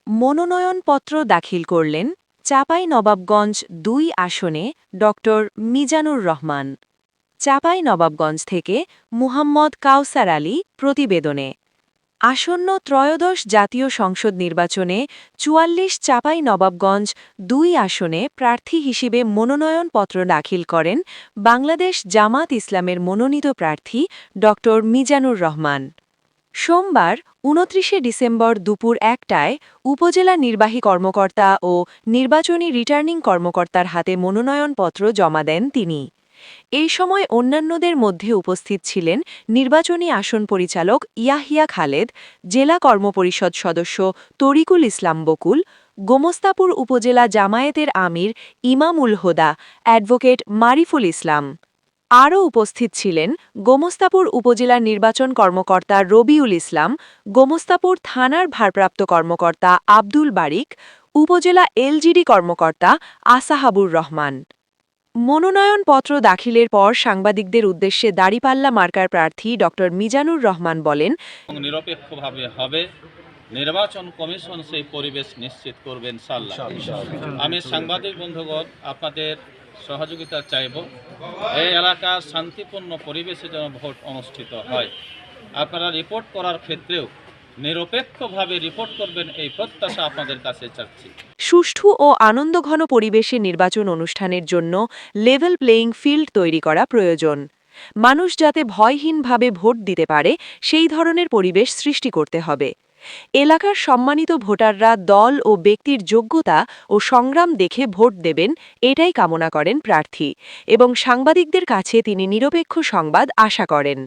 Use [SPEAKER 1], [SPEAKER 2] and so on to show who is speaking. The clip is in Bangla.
[SPEAKER 1] মনোনয়নপত্র দাখিল করলেন চাঁপাইনবাবগঞ্জ ২ আসনে ড. মিজানুর রহমান। চাঁপাইনবাবগঞ্জ থেকে মুহাম্মদ কাউসার আলী প্রতিবেদনে। আসন্ন ত্রয়োদশ জাতীয় সংসদ নির্বাচনে ৪৪ চাঁপাইনবাবগঞ্জ ২ আসনে প্রার্থী হিসেবে মনোনয়নপত্র দাখিল করেন বাংলাদেশ জামাত ইসলামের মনোনীত প্রার্থী ড. মিজানুর রহমান। সোমবার ২৯ ডিসেম্বর দুপুর ১টায় উপজেলা নির্বাহী কর্মকর্তা ও নির্বাচনী রিটার্নিং কর্মকর্তার হাতে মনোনয়নপত্র জমা দেন তিনি। এই সময় অন্যান্যদের মধ্যে উপস্থিত ছিলেন নির্বাচনী আসন পরিচালক ইয়াহিয়া খালেদ, জেলা কর্মপরিষদ সদস্য তরিকুল ইসলাম বকুল, গোমস্তাপুর উপজেলা জামায়াতের আমির ইমামুল হোদা, অ্যাডভোকেট মারিফুল ইসলাম। আরও উপস্থিত ছিলেন গোমস্তাপুর উপজেলার নির্বাচন কর্মকর্তা রবিউল ইসলাম, গোমস্তাপুর থানার ভারপ্রাপ্ত কর্মকর্তা আব্দুল বারিক, উপজেলা এলজিডি কর্মকর্তা আসাহাবুর রহমান। মনোনয়নপত্র দাখিলের পর সাংবাদিকদের উদ্দেশ্যে দাঁড়িপাল্লা মার্কার প্রার্থী ড. মিজানুর রহমান বলেন,
[SPEAKER 2] নিরপেক্ষভাবে হবে, নির্বাচন কমিশন সেই পরিবেশ নিশ্চিত করবে ইনশাআল্লাহ। আমি সাংবাদিক বন্ধুগণ আপনাদের সহযোগিতা চাইব, এই এলাকার শান্তিপূর্ণ পরিবেশে যেন ভোট অনুষ্ঠিত হয়। আপনারা রিপোর্ট করার ক্ষেত্রেও নিরপেক্ষভাবে রিপোর্ট করবেন, এই প্রত্যাশা আপনাদের কাছে চাচ্ছি।
[SPEAKER 1] সুষ্ঠু ও আনন্দঘন পরিবেশে নির্বাচন অনুষ্ঠানের জন্য লেভেল প্লেয়িং ফিল্ড তৈরি করা প্রয়োজন। মানুষ যাতে ভয়হীনভাবে ভোট দিতে পারে সেই ধরনের পরিবেশ সৃষ্টি করতে হবে। এলাকার সম্মানিত ভোটাররা দল ও ব্যক্তির যোগ্যতা ও সংগ্রাম দেখে ভোট দেবেন, এটাই কামনা করেন প্রার্থী এবং সাংবাদিকদের কাছে তিনি নিরপেক্ষ সংবাদ আশা করেন।